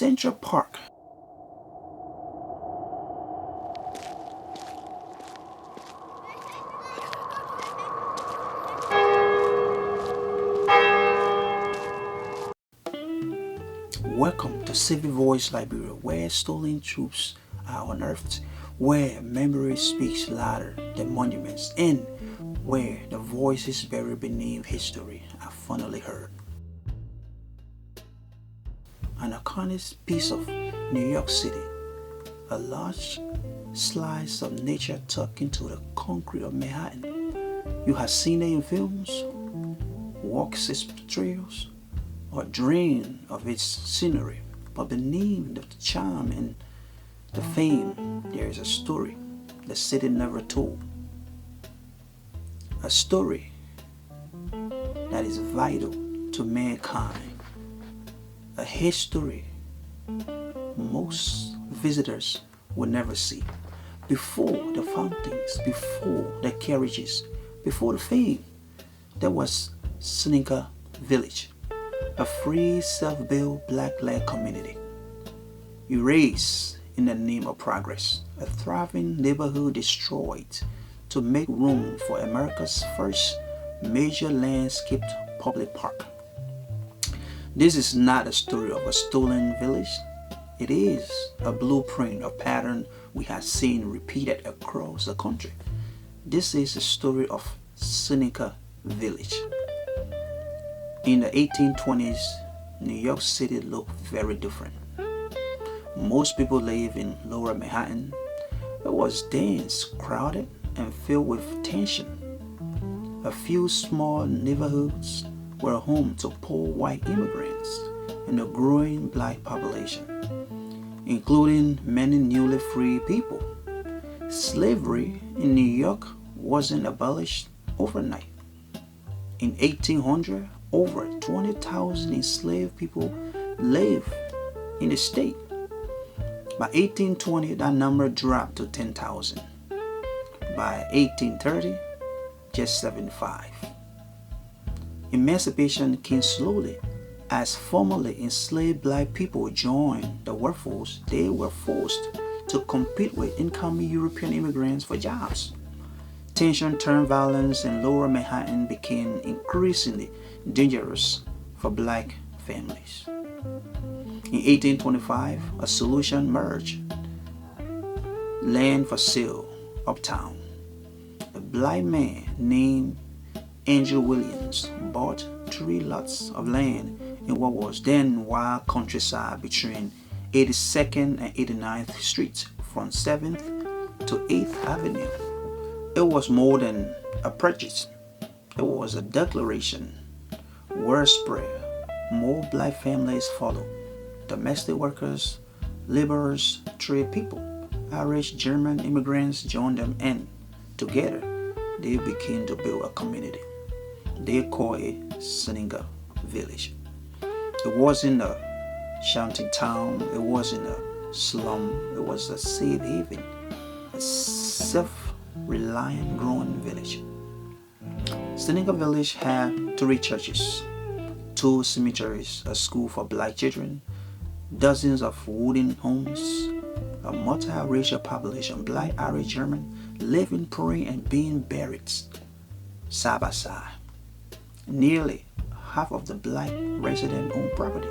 Central Park. Welcome to Civil Voice Library, where stolen truths are unearthed, where memory speaks louder than monuments, and where the voices buried beneath history are finally heard. An iconic piece of New York City, a large slice of nature tucked into the concrete of Manhattan. You have seen it in films, walked its trails, or dreamed of its scenery, but beneath the charm and the fame, there is a story the city never told. A story that is vital to mankind. A history most visitors will never see. Before the fountains, before the carriages, before the fame, there was Seneca Village, a free, self-built, black-led community. Erased in the name of progress, a thriving neighborhood destroyed to make room for America's first major landscaped public park. This is not a story of a stolen village. It is a blueprint, a pattern we have seen repeated across the country. This is the story of Seneca Village. In the 1820s, New York City looked very different. Most people live in Lower Manhattan. It was dense, crowded, and filled with tension. A few small neighborhoods were home to poor white immigrants and a growing black population, including many newly free people. Slavery in New York wasn't abolished overnight. In 1800, over 20,000 enslaved people lived in the state. By 1820, that number dropped to 10,000. By 1830, just 75. Emancipation came slowly. As formerly enslaved black people joined the workforce, they were forced to compete with incoming European immigrants for jobs. Tension turned violence, and Lower Manhattan became increasingly dangerous for black families. In 1825, a solution emerged. Land for sale uptown. A black man named Andrew Williams bought 3 lots of land in what was then wild countryside between 82nd and 89th Streets from 7th to 8th Avenue. It was more than a purchase. It was a declaration. Word spread. More black families followed. Domestic workers, laborers, trade people, Irish, German immigrants joined them, and together they began to build a community. They called it Seneca Village. It wasn't a shanty town. It wasn't a slum. It was a safe haven, a self-reliant, growing village. Seneca Village had 3 churches, 2 cemeteries, a school for black children, dozens of wooden homes, a multiracial population, black, Irish, German, living, praying, and being buried side by side. Nearly half of the black residents owned property.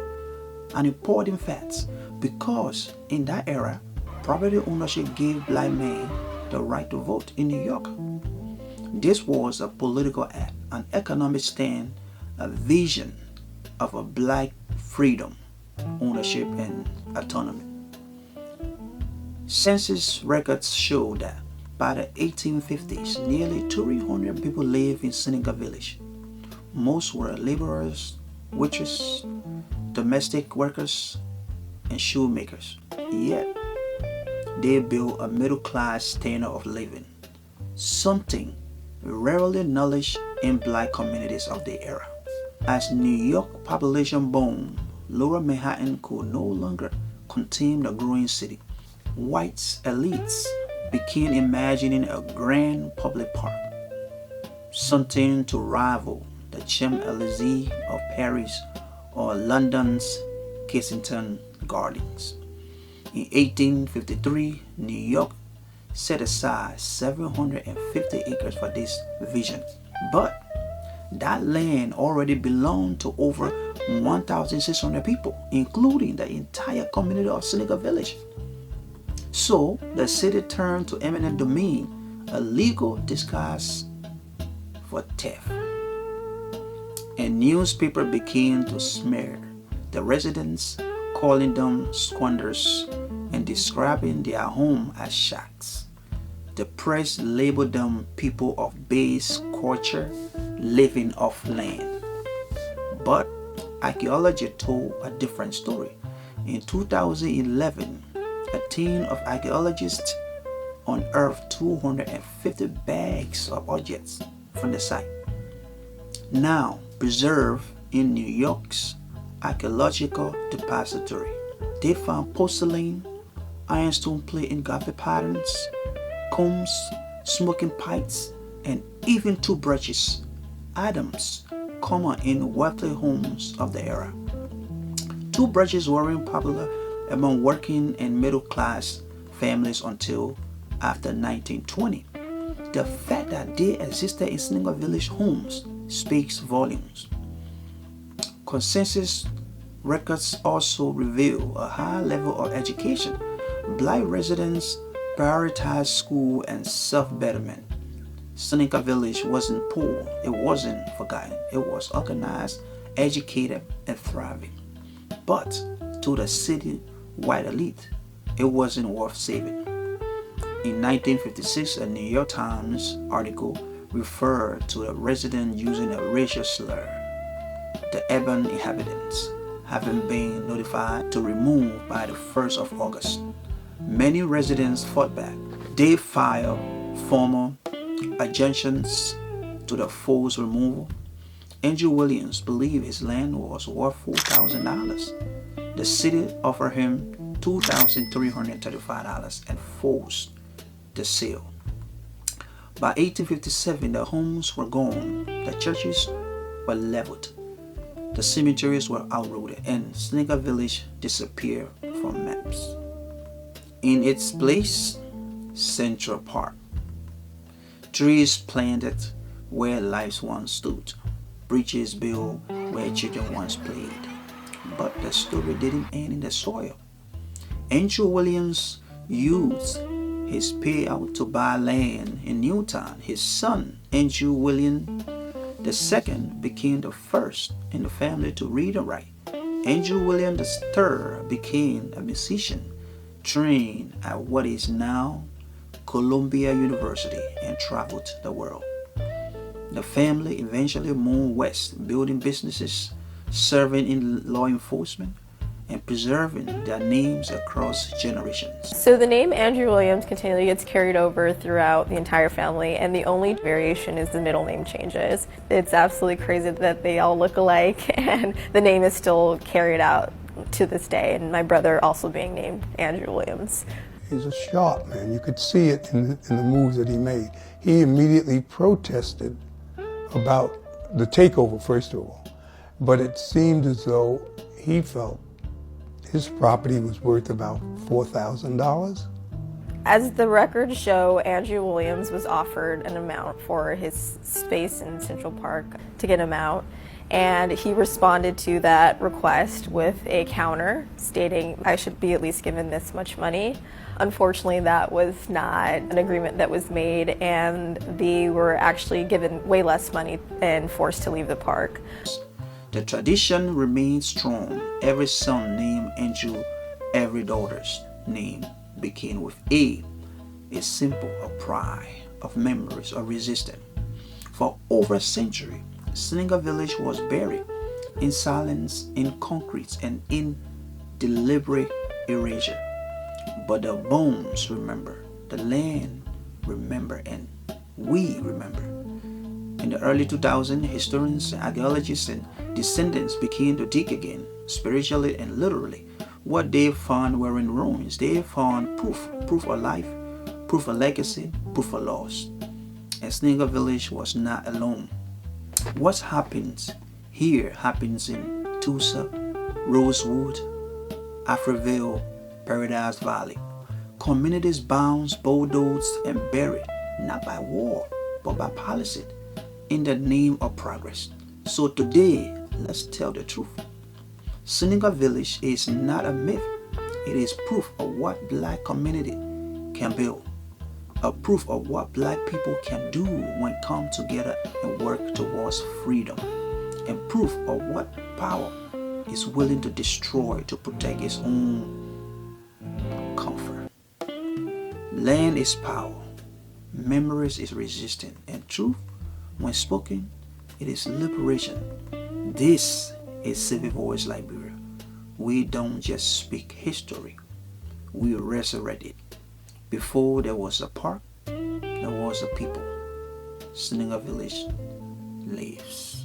An important fact, because in that era, property ownership gave black men the right to vote in New York. This was a political act, an economic stand, a vision of a black freedom, ownership, and autonomy. Census records show that by the 1850s, nearly 300 people lived in Seneca Village. Most were laborers, waitresses, domestic workers, and shoemakers. Yet, they built a middle-class standard of living, something rarely acknowledged in black communities of the era. As New York population boomed, Lower Manhattan could no longer contain the growing city. White elites began imagining a grand public park, something to rival the Champs-Élysées of Paris or London's Kensington gardens. In 1853, New York set aside 750 acres for this vision. But that land already belonged to over 1,600 people, including the entire community of Seneca Village. So the city turned to eminent domain, a legal disguise for theft. And newspapers began to smear the residents, calling them squanders and describing their home as shacks. The press labeled them people of base culture living off land. But archaeology told a different story. In 2011, a team of archaeologists unearthed 250 bags of objects from the site, now preserved in New York's archaeological depository. They found porcelain, ironstone plate in Gothic patterns, combs, smoking pipes, and even toothbrushes, items common in wealthy homes of the era. Toothbrushes weren't popular among working and middle-class families until after 1920. The fact that they existed in Seneca Village homes speaks volumes. Consensus records also reveal a high level of education. Black residents prioritized school and self-betterment. Seneca Village wasn't poor, it wasn't forgotten, it was organized, educated, and thriving. But to the city-wide elite, it wasn't worth saving. In 1956, a New York Times article referred to a resident using a racial slur. The urban inhabitants having been notified to remove by the 1st of August. Many residents fought back. They filed formal objections to the forced removal. Andrew Williams believed his land was worth $4,000. The city offered him $2,335 and forced the sale. By 1857, the homes were gone, the churches were leveled, the cemeteries were outrooted, and Seneca Village disappeared from maps. In its place, Central Park. Trees planted where lives once stood, bridges built where children once played. But the story didn't end in the soil. Andrew Williams used his payout to buy land in Newtown. His son, Andrew Williams II, became the first in the family to read and write. Andrew Williams III became a musician, trained at what is now Columbia University, and traveled the world. The family eventually moved west, building businesses, serving in law enforcement, and preserving their names across generations. So the name Andrew Williams continually gets carried over throughout the entire family, and the only variation is the middle name changes. It's absolutely crazy that they all look alike, and the name is still carried out to this day, and my brother also being named Andrew Williams. He's a sharp man. You could see it in the moves that he made. He immediately protested about the takeover, first of all, but it seemed as though he felt his property was worth about $4,000. As the records show, Andrew Williams was offered an amount for his space in Central Park to get him out, and he responded to that request with a counter stating, I should be at least given this much money. Unfortunately, that was not an agreement that was made, and they were actually given way less money and forced to leave the park. The tradition remains strong. Every son named Andrew, every daughter's name began with a symbol of pride, of memories, of resistance. For over a century, Seneca Village was buried in silence, in concrete, and in deliberate erasure. But the bones remember, the land remember, and we remember. In the early 2000s, historians, archaeologists, and descendants began to dig again, spiritually and literally. What they found were in ruins. They found proof of life, proof of legacy, proof of loss. And Seneca Village was not alone. What happens here happens in Tulsa, Rosewood, Afriville, Paradise Valley. Communities bounced, bulldozed, and buried, not by war, but by policy, in the name of progress. So today, let's tell the truth. Seneca Village is not a myth. It is proof of what black community can build. A proof of what black people can do when come together and work towards freedom. And proof of what power is willing to destroy to protect its own comfort. Land is power. Memories is resistance. And truth, when spoken, it is liberation. This is Civil Voice Liberia. We don't just speak history. We resurrect it. Before there was a park, there was a people. Seneca Village lives.